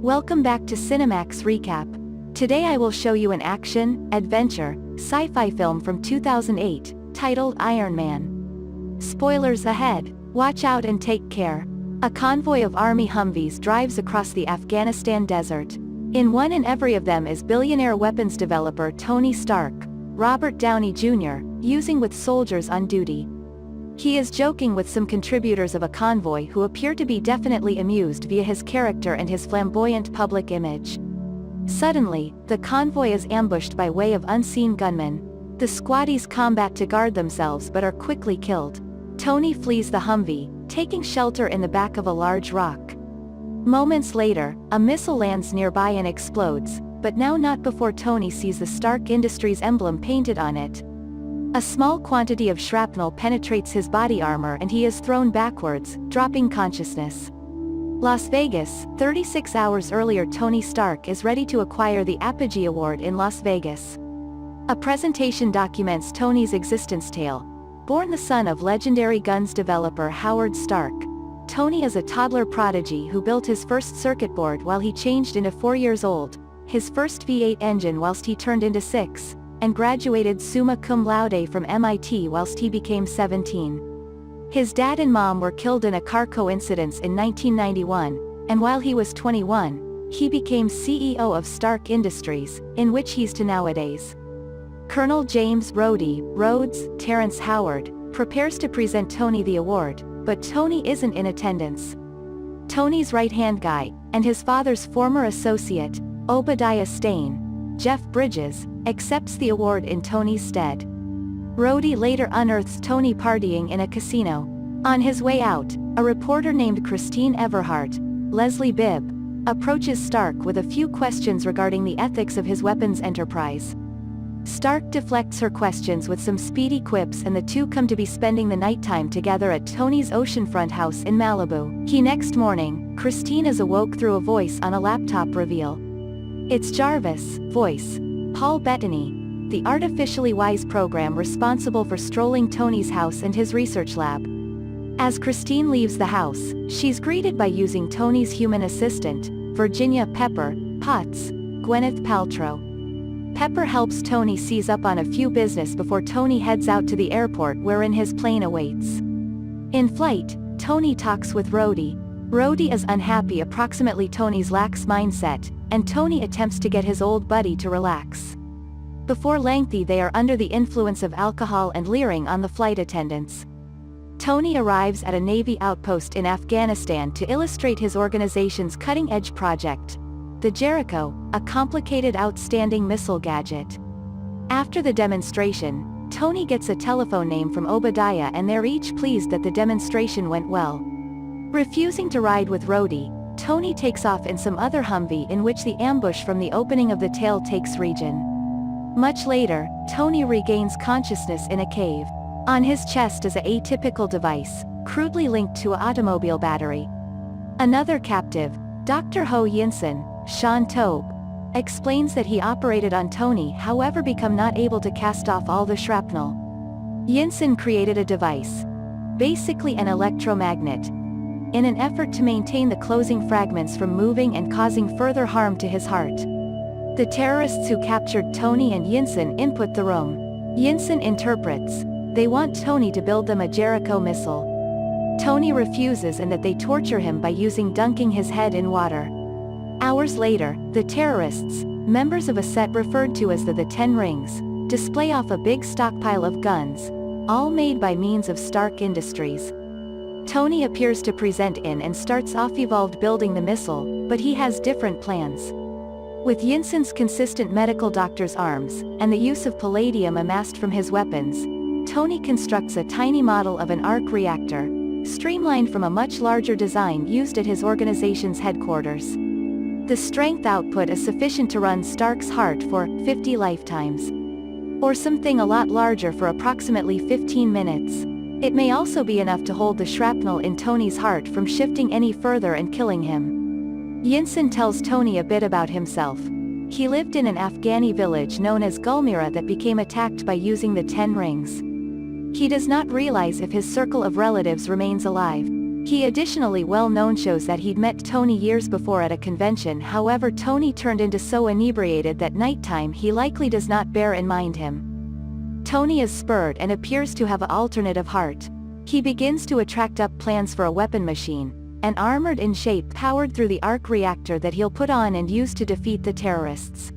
Welcome back to Cinemax Recap. Today I will show you an action, adventure, sci-fi film from 2008, titled Iron Man. Spoilers ahead. Watch out and take care. A convoy of army Humvees drives across the Afghanistan desert. In one and every of them is billionaire weapons developer Tony Stark, Robert Downey Jr., using with soldiers on duty. He is joking with some contributors of a convoy who appear to be definitely amused via his character and his flamboyant public image. Suddenly, the convoy is ambushed by way of unseen gunmen. The squaddies combat to guard themselves but are quickly killed. Tony flees the Humvee, taking shelter in the back of a large rock. Moments later, a missile lands nearby and explodes, but now not before Tony sees the Stark Industries emblem painted on it. A small quantity of shrapnel penetrates his body armor and he is thrown backwards, dropping consciousness. Las Vegas, 36 hours earlier. Tony Stark is ready to acquire the Apogee Award in Las Vegas. A presentation documents Tony's existence tale. Born the son of legendary guns developer Howard Stark, Tony is a toddler prodigy who built his first circuit board while he changed into 4 years old, his first V8 engine whilst he turned into 6, and graduated summa cum laude from MIT whilst he became 17. His dad and mom were killed in a car coincidence in 1991, and while he was 21, he became CEO of Stark Industries, in which he's to nowadays. Colonel James Rhodes Terrence Howard prepares to present Tony the award, but Tony isn't in attendance. Tony's right-hand guy, and his father's former associate, Obadiah Stane, Jeff Bridges, accepts the award in Tony's stead. Rhodey later unearths Tony partying in a casino. On his way out, a reporter named Christine Everhart, Leslie Bibb, approaches Stark with a few questions regarding the ethics of his weapons enterprise. Stark deflects her questions with some speedy quips and the two come to be spending the nighttime together at Tony's oceanfront house in Malibu. Next morning, Christine is awoke through a voice on a laptop reveal. It's Jarvis, voice, Paul Bettany, the artificially wise program responsible for strolling Tony's house and his research lab. As Christine leaves the house, she's greeted by using Tony's human assistant, Virginia Pepper Potts, Gwyneth Paltrow. Pepper helps Tony seize up on a few business before Tony heads out to the airport wherein his plane awaits. In flight, Tony talks with Rhodey. Rhodey is unhappy approximately Tony's lax mindset, and Tony attempts to get his old buddy to relax. Before lengthy they are under the influence of alcohol and leering on the flight attendants. Tony arrives at a Navy outpost in Afghanistan to illustrate his organization's cutting-edge project, the Jericho, a complicated outstanding missile gadget. After the demonstration, Tony gets a telephone name from Obadiah and they're each pleased that the demonstration went well. Refusing to ride with Rhodey, Tony takes off in some other Humvee in which the ambush from the opening of the tail takes region. Much later, Tony regains consciousness in a cave. On his chest is an atypical device, crudely linked to an automobile battery. Another captive, Dr. Ho Yinsen, Sean Tobe, explains that he operated on Tony however become not able to cast off all the shrapnel. Yinsen created a device, basically an electromagnet, in an effort to maintain the closing fragments from moving and causing further harm to his heart. The terrorists who captured Tony and Yinsen input the room. Yinsen interprets, they want Tony to build them a Jericho missile. Tony refuses and that they torture him by dunking his head in water. Hours later, the terrorists, members of a set referred to as the 10 Rings, display off a big stockpile of guns, all made by means of Stark Industries. Tony appears to present in and starts off evolved building the missile, but he has different plans. With Yinsen's consistent medical doctor's arms, and the use of palladium amassed from his weapons, Tony constructs a tiny model of an arc reactor, streamlined from a much larger design used at his organization's headquarters. The strength output is sufficient to run Stark's heart for 50 lifetimes. Or something a lot larger for approximately 15 minutes. It may also be enough to hold the shrapnel in Tony's heart from shifting any further and killing him. Yinsen tells Tony a bit about himself. He lived in an Afghani village known as Gulmira that became attacked by using the 10 Rings. He does not realize if his circle of relatives remains alive. He additionally well-known shows that he'd met Tony years before at a convention. However, Tony turned into so inebriated that nighttime he likely does not bear in mind him. Tony is spurred and appears to have an alternative heart. He begins to attract up plans for a weapon machine, an armored-in shape powered through the arc reactor that he'll put on and use to defeat the terrorists.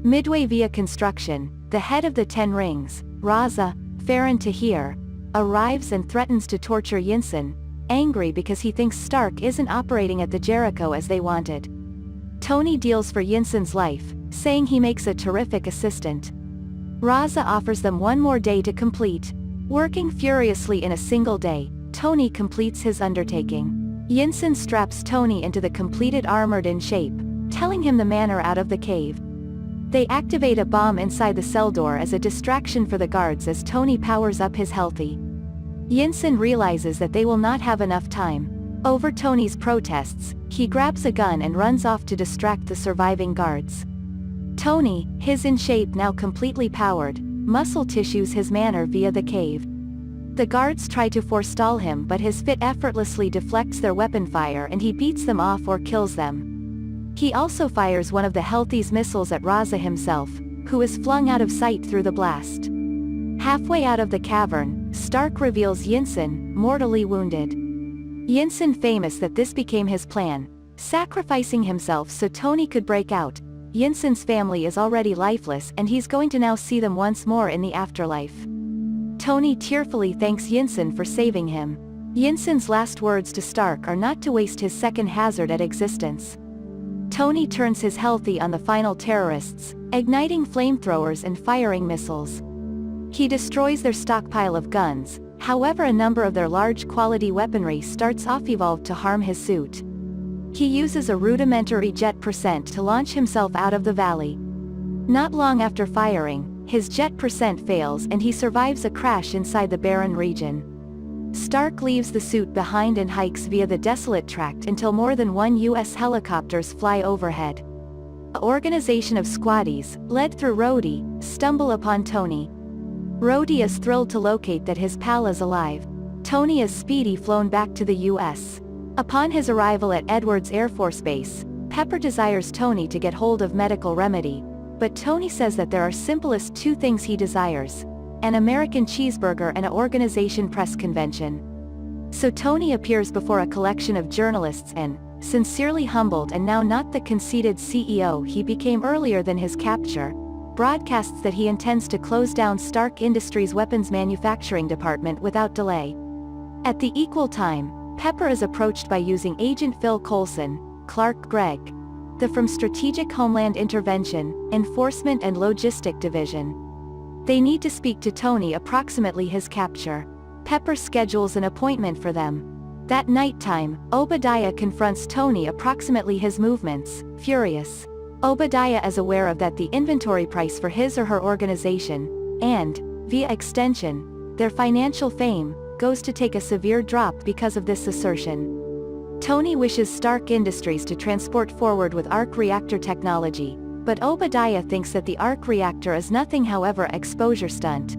Midway via construction, the head of the Ten Rings, Raza, Farron Tahir, arrives and threatens to torture Yinsen, angry because he thinks Stark isn't operating at the Jericho as they wanted. Tony deals for Yinsen's life, saying he makes a terrific assistant. Raza offers them one more day to complete. Working furiously in a single day, Tony completes his undertaking. Yinsen straps Tony into the completed armored-in shape, telling him the manner out of the cave. They activate a bomb inside the cell door as a distraction for the guards as Tony powers up his healthy. Yinsen realizes that they will not have enough time. Over Tony's protests, he grabs a gun and runs off to distract the surviving guards. Tony, his in shape now completely powered, muscle tissues his manner via the cave. The guards try to forestall him, but his fit effortlessly deflects their weapon fire and he beats them off or kills them. He also fires one of the Healthy's missiles at Raza himself, who is flung out of sight through the blast. Halfway out of the cavern, Stark reveals Yinsen, mortally wounded. Yinsen famous that this became his plan, sacrificing himself so Tony could break out. Yinsen's family is already lifeless and he's going to now see them once more in the afterlife. Tony tearfully thanks Yinsen for saving him. Yinsen's last words to Stark are not to waste his second hazard at existence. Tony turns his Healthy on the final terrorists, igniting flamethrowers and firing missiles. He destroys their stockpile of guns, however a number of their large quality weaponry starts off evolved to harm his suit. He uses a rudimentary jet percent to launch himself out of the valley. Not long after firing, his jet percent fails and he survives a crash inside the barren region. Stark leaves the suit behind and hikes via the desolate tract until more than one US helicopters fly overhead. An organization of squaddies, led through Rhodey, stumble upon Tony. Rhodey is thrilled to locate that his pal is alive. Tony is speedy flown back to the US. Upon his arrival at Edwards Air Force Base, Pepper desires Tony to get hold of medical remedy, but Tony says that there are simplest two things he desires: an American cheeseburger and an organization press convention. So Tony appears before a collection of journalists and, sincerely humbled and now not the conceited CEO he became earlier than his capture, broadcasts that he intends to close down Stark Industries' weapons manufacturing department without delay. At the equal time, Pepper is approached by using Agent Phil Coulson, Clark Gregg, from Strategic Homeland Intervention, Enforcement and Logistic Division. They need to speak to Tony approximately his capture. Pepper schedules an appointment for them. That nighttime, Obadiah confronts Tony approximately his movements, furious. Obadiah is aware of that the inventory price for his or her organization, and, via extension, their financial fame, goes to take a severe drop because of this assertion. Tony wishes Stark Industries to transport forward with arc reactor technology, but Obadiah thinks that the arc reactor is nothing however exposure stunt.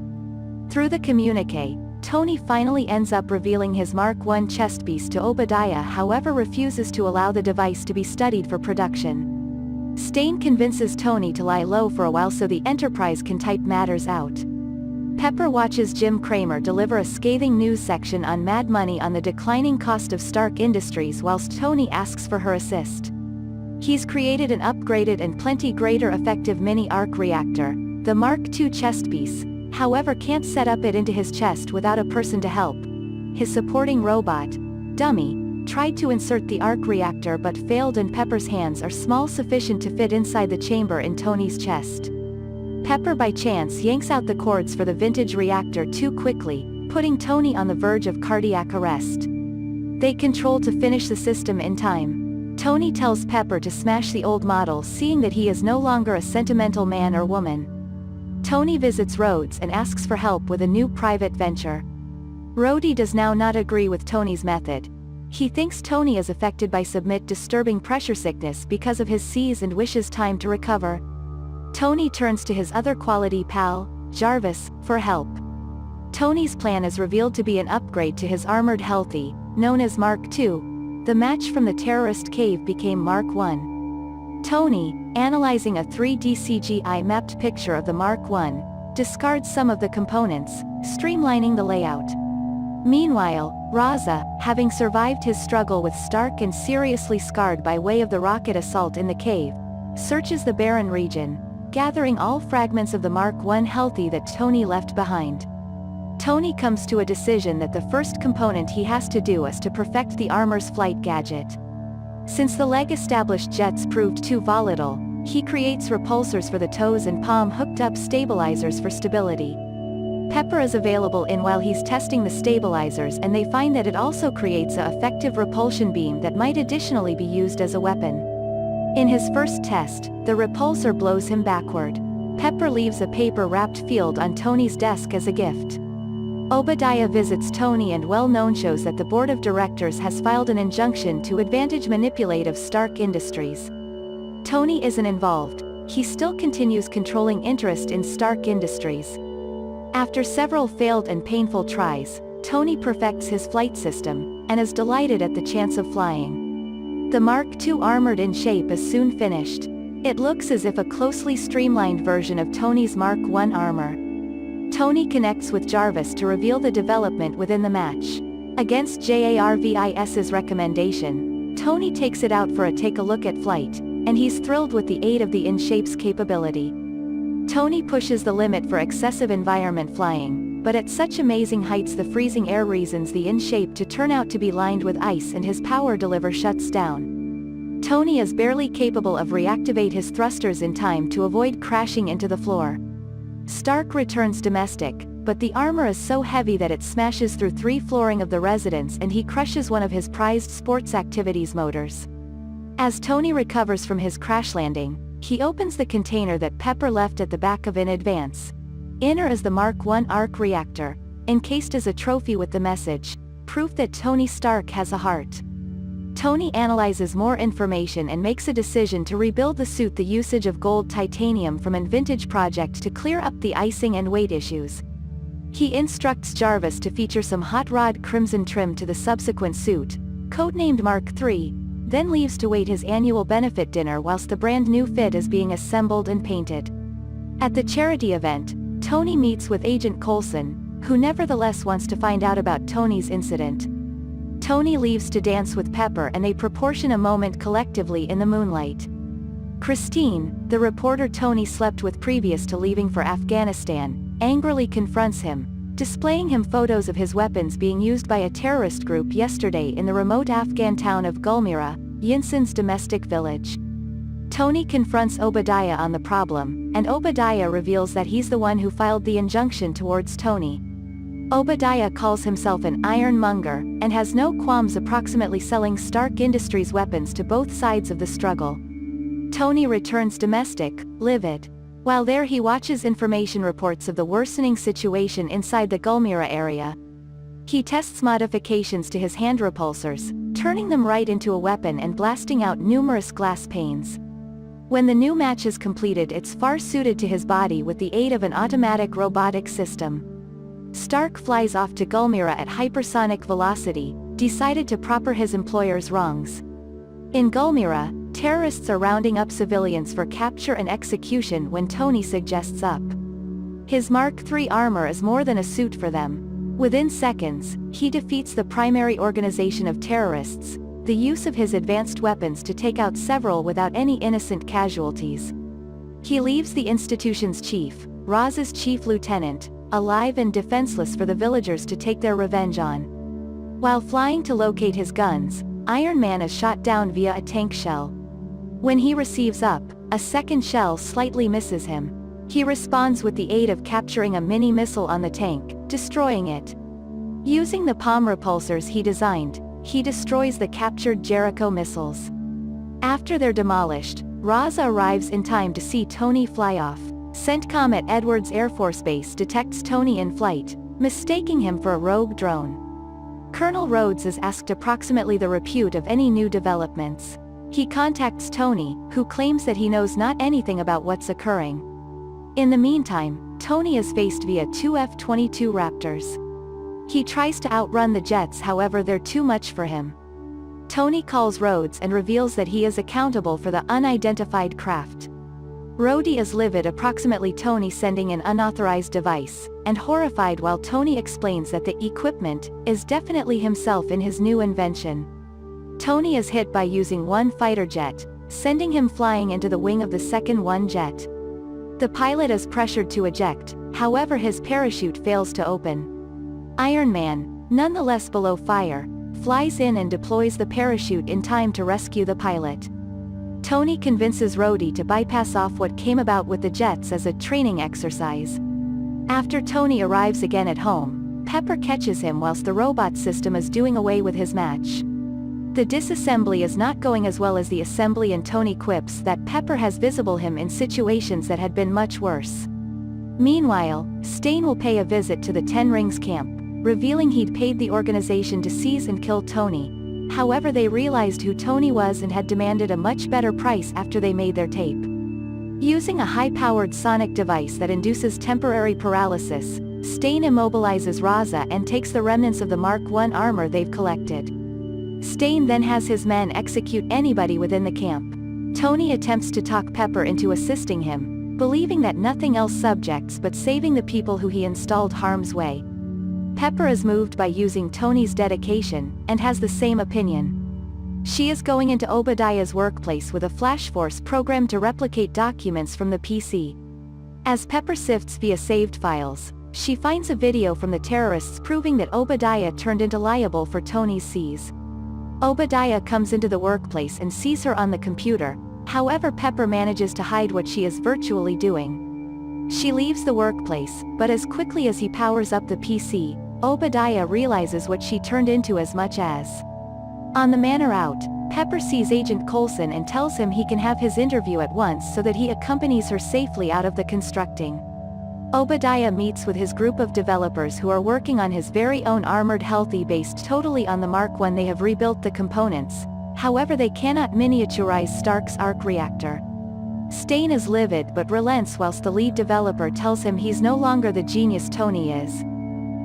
Through the communique, Tony finally ends up revealing his Mark I chest piece to Obadiah, however refuses to allow the device to be studied for production. Stain convinces Tony to lie low for a while so the Enterprise can type matters out. Pepper watches Jim Cramer deliver a scathing news section on Mad Money on the declining cost of Stark Industries whilst Tony asks for her assist. He's created an upgraded and plenty greater effective mini arc reactor, the Mark II chest piece, however can't set up it into his chest without a person to help. His supporting robot, Downey, tried to insert the arc reactor but failed and Pepper's hands are small sufficient to fit inside the chamber in Tony's chest. Pepper by chance yanks out the cords for the vintage reactor too quickly, putting Tony on the verge of cardiac arrest. They control to finish the system in time. Tony tells Pepper to smash the old model, seeing that he is no longer a sentimental man or woman. Tony visits Rhodes and asks for help with a new private venture. Rhodey does now not agree with Tony's method. He thinks Tony is affected by disturbing pressure sickness because of his C's and wishes time to recover. Tony turns to his other quality pal, Jarvis, for help. Tony's plan is revealed to be an upgrade to his armored Healthy, known as Mark II, the match from the terrorist cave became Mark I. Tony, analyzing a 3D CGI mapped picture of the Mark I, discards some of the components, streamlining the layout. Meanwhile, Raza, having survived his struggle with Stark and seriously scarred by way of the rocket assault in the cave, searches the barren region, gathering all fragments of the Mark I healthy that Tony left behind. Tony comes to a decision that the first component he has to do is to perfect the armor's flight gadget. Since the leg-established jets proved too volatile, he creates repulsors for the toes and palm hooked-up stabilizers for stability. Pepper is available in while he's testing the stabilizers, and they find that it also creates a effective repulsion beam that might additionally be used as a weapon. In his first test, the repulsor blows him backward. Pepper leaves a paper-wrapped field on Tony's desk as a gift. Obadiah visits Tony and well-known shows that the board of directors has filed an injunction to advantage manipulative Stark Industries. Tony isn't involved. He still continues controlling interest in Stark Industries. After several failed and painful tries, Tony perfects his flight system, and is delighted at the chance of flying. The Mark II armored in shape is soon finished. It looks as if a closely streamlined version of Tony's Mark I armor. Tony connects with Jarvis to reveal the development within the match. Against Jarvis's recommendation, Tony takes it out for a take-a-look at flight, and he's thrilled with the aid of the in-shape's capability. Tony pushes the limit for excessive environment flying, but at such amazing heights the freezing air reasons the in-shape to turn out to be lined with ice and his power deliver shuts down. Tony is barely capable of reactivate his thrusters in time to avoid crashing into the floor. Stark returns domestic, but the armor is so heavy that it smashes through 3 flooring of the residence and he crushes one of his prized sports activities motors. As Tony recovers from his crash landing, he opens the container that Pepper left at the back of in advance. Inner is the Mark I arc reactor, encased as a trophy with the message, proof that Tony Stark has a heart. Tony analyzes more information and makes a decision to rebuild the suit the usage of gold titanium from an vintage project to clear up the icing and weight issues. He instructs Jarvis to feature some hot rod crimson trim to the subsequent suit, codenamed Mark III, then leaves to wait his annual benefit dinner whilst the brand new fit is being assembled and painted. At the charity event, Tony meets with Agent Coulson, who nevertheless wants to find out about Tony's incident. Tony leaves to dance with Pepper and they proportion a moment collectively in the moonlight. Christine, the reporter Tony slept with previous to leaving for Afghanistan, angrily confronts him, displaying him photos of his weapons being used by a terrorist group yesterday in the remote Afghan town of Gulmira, Yinsen's domestic village. Tony confronts Obadiah on the problem, and Obadiah reveals that he's the one who filed the injunction towards Tony. Obadiah calls himself an ironmonger, and has no qualms approximately selling Stark Industries weapons to both sides of the struggle. Tony returns domestic, livid. While there he watches information reports of the worsening situation inside the Gulmira area. He tests modifications to his hand repulsors, turning them right into a weapon and blasting out numerous glass panes. When the new match is completed it's far suited to his body with the aid of an automatic robotic system. Stark flies off to Gulmira at hypersonic velocity, decided to proper his employer's wrongs. In Gulmira, terrorists are rounding up civilians for capture and execution when Tony suggests up. His Mark III armor is more than a suit for them. Within seconds, he defeats the primary organization of terrorists, the use of his advanced weapons to take out several without any innocent casualties. He leaves the institution's chief, Raz's chief lieutenant, alive and defenseless for the villagers to take their revenge on. While flying to locate his guns, Iron Man is shot down via a tank shell. When he receives up, a second shell slightly misses him. He responds with the aid of capturing a mini-missile on the tank, destroying it. Using the palm repulsors he designed, he destroys the captured Jericho missiles. After they're demolished, Raza arrives in time to see Tony fly off. CENTCOM at Edwards Air Force Base detects Tony in flight, mistaking him for a rogue drone. Colonel Rhodes is asked approximately the repute of any new developments. He contacts Tony, who claims that he knows not anything about what's occurring. In the meantime, Tony is faced via 2 F-22 Raptors. He tries to outrun the jets, however they're too much for him. Tony calls Rhodes and reveals that he is accountable for the unidentified craft. Rhodey is livid, approximately Tony sending an unauthorized device, and horrified while Tony explains that the equipment is definitely himself in his new invention. Tony is hit by using one fighter jet, sending him flying into the wing of the second one jet. The pilot is pressured to eject, however his parachute fails to open. Iron Man, nonetheless below fire, flies in and deploys the parachute in time to rescue the pilot. Tony convinces Rhodey to bypass off what came about with the jets as a training exercise. After Tony arrives again at home, Pepper catches him whilst the robot system is doing away with his match. The disassembly is not going as well as the assembly, and Tony quips that Pepper has visible him in situations that had been much worse. Meanwhile, Stain will pay a visit to the Ten Rings camp, revealing he'd paid the organization to seize and kill Tony. However, they realized who Tony was and had demanded a much better price after they made their tape. Using a high-powered sonic device that induces temporary paralysis, Stain immobilizes Raza and takes the remnants of the Mark I armor they've collected. Stain then has his men execute anybody within the camp. Tony attempts to talk Pepper into assisting him, believing that nothing else subjects but saving the people who he installed harm's way. Pepper is moved by using Tony's dedication, and has the same opinion. She is going into Obadiah's workplace with a flash force programmed to replicate documents from the PC. As Pepper sifts via saved files, she finds a video from the terrorists proving that Obadiah turned into liable for Tony's seize. Obadiah comes into the workplace and sees her on the computer, however Pepper manages to hide what she is virtually doing. She leaves the workplace, but as quickly as he powers up the PC, Obadiah realizes what she turned into as much as. On the manner out, Pepper sees Agent Coulson and tells him he can have his interview at once so that he accompanies her safely out of the constructing. Obadiah meets with his group of developers who are working on his very own armored healthy based totally on the Mark I. They have rebuilt the components, however they cannot miniaturize Stark's arc reactor. Stain is livid but relents whilst the lead developer tells him he's no longer the genius Tony is.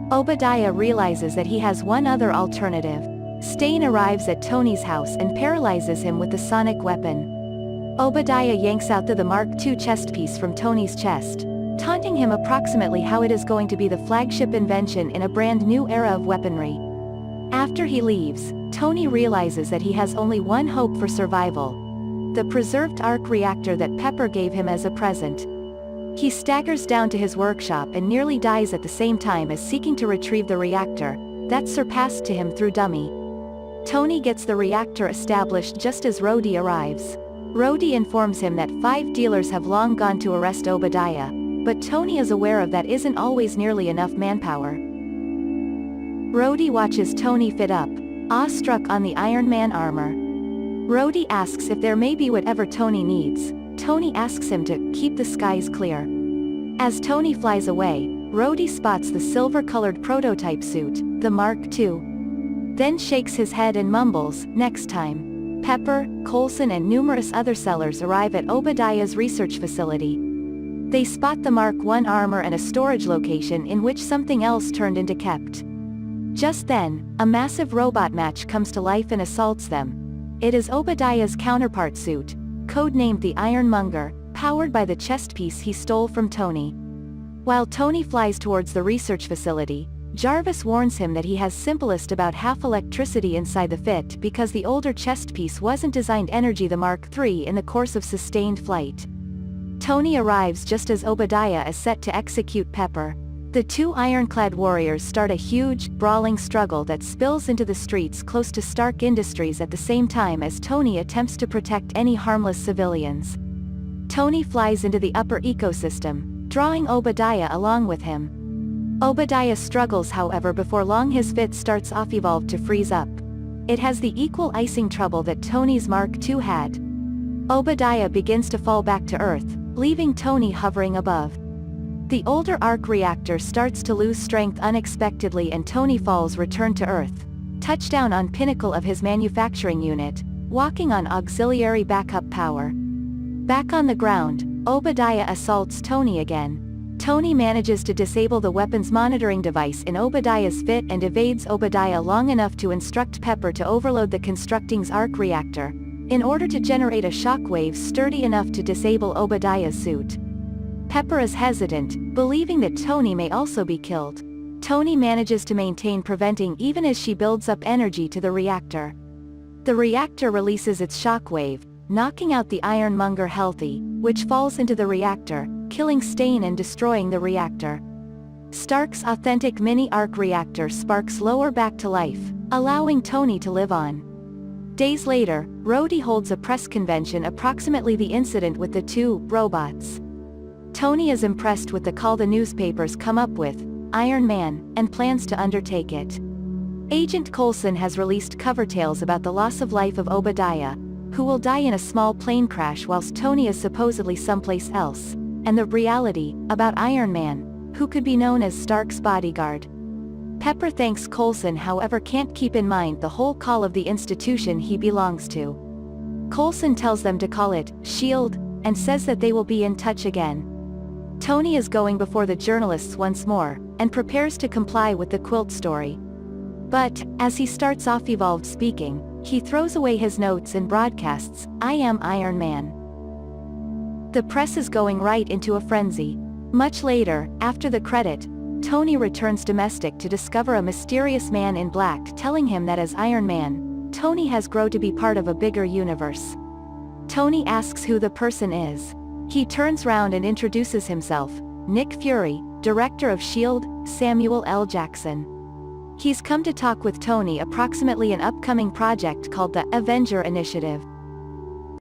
Obadiah realizes that he has one other alternative. Stain arrives at Tony's house and paralyzes him with the sonic weapon. Obadiah yanks out the Mark II chest piece from Tony's chest, taunting him approximately how it is going to be the flagship invention in a brand new era of weaponry. After he leaves, Tony realizes that he has only one hope for survival: the preserved arc reactor that Pepper gave him as a present. He staggers down to his workshop and nearly dies at the same time as seeking to retrieve the reactor, that's surpassed to him through Downey. Tony gets the reactor established just as Rhodey arrives. Rhodey informs him that 5 dealers have long gone to arrest Obadiah, but Tony is aware of that isn't always nearly enough manpower. Rhodey watches Tony fit up, awestruck on the Iron Man armor. Rhodey asks if there may be whatever Tony needs. Tony asks him to keep the skies clear. As Tony flies away, Rhodey spots the silver-colored prototype suit, the Mark II. Then shakes his head and mumbles, "Next time." Pepper, Coulson and numerous other sellers arrive at Obadiah's research facility. They spot the Mark I armor and a storage location in which something else turned into kept. Just then, a massive robot match comes to life and assaults them. It is Obadiah's counterpart suit, codenamed the Ironmonger, powered by the chest piece he stole from Tony. While Tony flies towards the research facility, Jarvis warns him that he has simplest about half electricity inside the fit because the older chest piece wasn't designed energy the Mark III in the course of sustained flight. Tony arrives just as Obadiah is set to execute Pepper. The two ironclad warriors start a huge, brawling struggle that spills into the streets close to Stark Industries at the same time as Tony attempts to protect any harmless civilians. Tony flies into the upper ecosystem, drawing Obadiah along with him. Obadiah struggles, however, before long his fit starts off evolved to freeze up. It has the equal icing trouble that Tony's Mark II had. Obadiah begins to fall back to Earth, leaving Tony hovering above. The older arc reactor starts to lose strength unexpectedly and Tony falls return to Earth. Touchdown on pinnacle of his manufacturing unit, walking on auxiliary backup power. Back on the ground, Obadiah assaults Tony again. Tony manages to disable the weapons monitoring device in Obadiah's fit and evades Obadiah long enough to instruct Pepper to overload the constructing's arc reactor, in order to generate a shockwave sturdy enough to disable Obadiah's suit. Pepper is hesitant, believing that Tony may also be killed. Tony manages to maintain preventing even as she builds up energy to the reactor. The reactor releases its shockwave, knocking out the Ironmonger Healthy, which falls into the reactor, killing Stain and destroying the reactor. Stark's authentic mini-arc reactor sparks lower back to life, allowing Tony to live on. Days later, Rhodey holds a press convention approximately the incident with the two robots. Tony is impressed with the call the newspapers come up with, Iron Man, and plans to undertake it. Agent Coulson has released cover tales about the loss of life of Obadiah, who will die in a small plane crash whilst Tony is supposedly someplace else, and the reality, about Iron Man, who could be known as Stark's bodyguard. Pepper thanks Coulson however can't keep in mind the whole call of the institution he belongs to. Coulson tells them to call it S.H.I.E.L.D., and says that they will be in touch again. Tony is going before the journalists once more, and prepares to comply with the quilt story. But, as he starts off evolved speaking, he throws away his notes and broadcasts, I am Iron Man. The press is going right into a frenzy. Much later, after the credit, Tony returns domestic to discover a mysterious man in black telling him that as Iron Man, Tony has grown to be part of a bigger universe. Tony asks who the person is. He turns round and introduces himself, Nick Fury, director of S.H.I.E.L.D., Samuel L. Jackson. He's come to talk with Tony approximately an upcoming project called the Avenger Initiative.